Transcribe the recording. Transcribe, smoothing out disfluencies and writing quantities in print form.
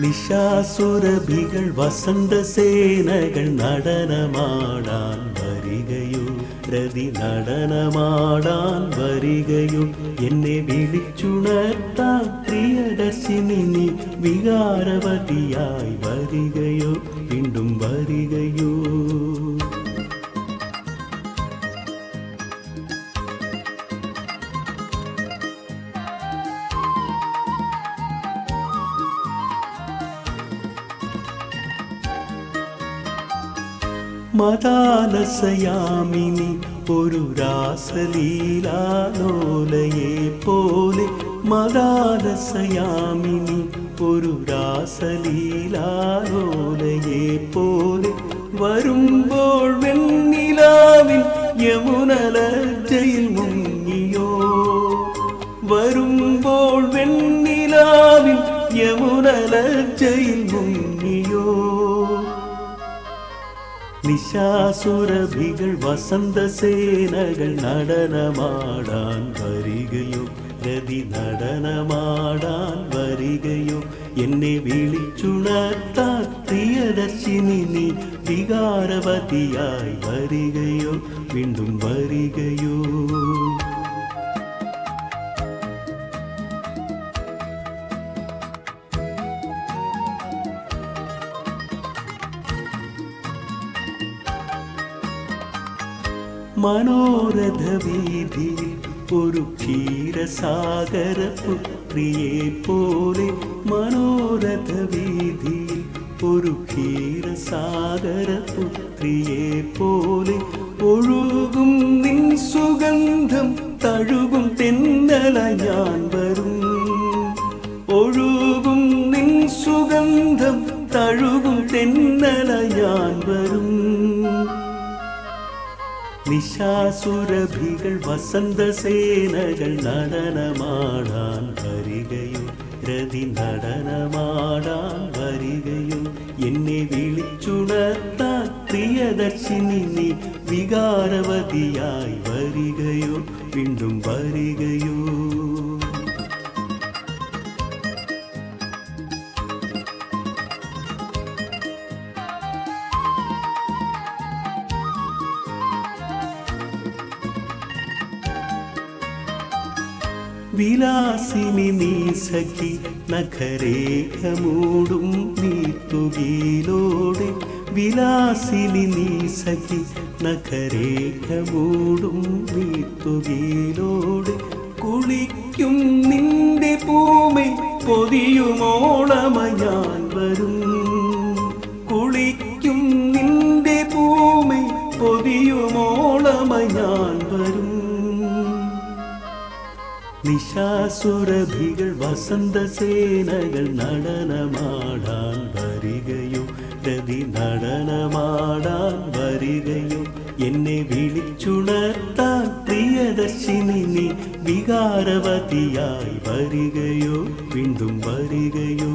നിശാസുരഭികൾ വസന്തസേനകൾ നടനമാടാൻ വരികയോ, രതി നടനമാടാൻ വരികയോ, എന്നെ വിളിച്ചുണർത്താൻ പ്രിയദർശിനി നീ വികാരവതിയായി വരികയോ, വീണ്ടും വരികയോ. മദാലസയാമിനി ഒരു രാസലീലാലോലയെ പോലെ, മദാലസയാമിനി ഒരു രാസലീലാലോലയെ പോലെ, വരുമ്പോൾ വെണ്ണിലാവിൻ യമുനലജ്ജയിൽ മുങ്ങിയോ, വരുമ്പോൾ വെണ്ണിലാവിൻ യമുനലജ്ജയിൽ മുങ്ങിയോ. നിശാസുരഭികൾ വസന്തസേനകൾ നടനമാടാൻ വരികയോ, രതി നടനമാടാൻ വരികയോ, എന്നെ വിളിച്ചുണർത്താൻ പ്രിയദർശിനി നീ വികാരവതിയായി വരികയോ, വീണ്ടും വരികയോ. മനോരഥവീതിയിൽ ഒരു ക്ഷീരസാഗരപുത്രിയെ പോലെ, മനോരഥവീതിയിൽ ഒരു ക്ഷീരസാഗരപുത്രിയെ പോലെ, ഒഴുകും നിൻ സുഗന്ധം തഴുകും തെന്നല ഞാൻ വരും, ഒഴുകും നിൻ സുഗന്ധം തഴുകും തെന്നല ഞാൻ വരും. നിശാസുരഭികൾ വസന്തസേനകൾ നടനമാടാൻ വരികയോ, രതി നടനമാടാൻ വരികയോ, എന്നെ വിളിച്ചുണർത്താൻ പ്രിയദർശിനി നീ വികാരവതിയായി വരികയോ, വീണ്ടും വരികയോ. വിലാസിനി നീ സഖി നഖരേഖമൂടും നീത്തുകയിലോടെ, വിലാസിനി നീ സഖി നഖരേഖമൂടും നീത്തുകയിലോടെ, കുളിക്കും നിന്റെ പൂമൈ പൊതിയുമോളമ ഞാൻ വരും, കുളിക്കും നിന്റെ പൂമൈ പൊതിയുമോളമ ഞാൻ വരും. നിശാസുരഭികൾ വസന്തസേനകൾ നടനമാടാൻ വരികയോ, രതി നടനമാടാൻ വരികയോ, എന്നെ വിളിച്ചുണർത്താൻ പ്രിയദർശിനി നീ വികാരവതിയായി വരികയോ, വീണ്ടും വരികയോ.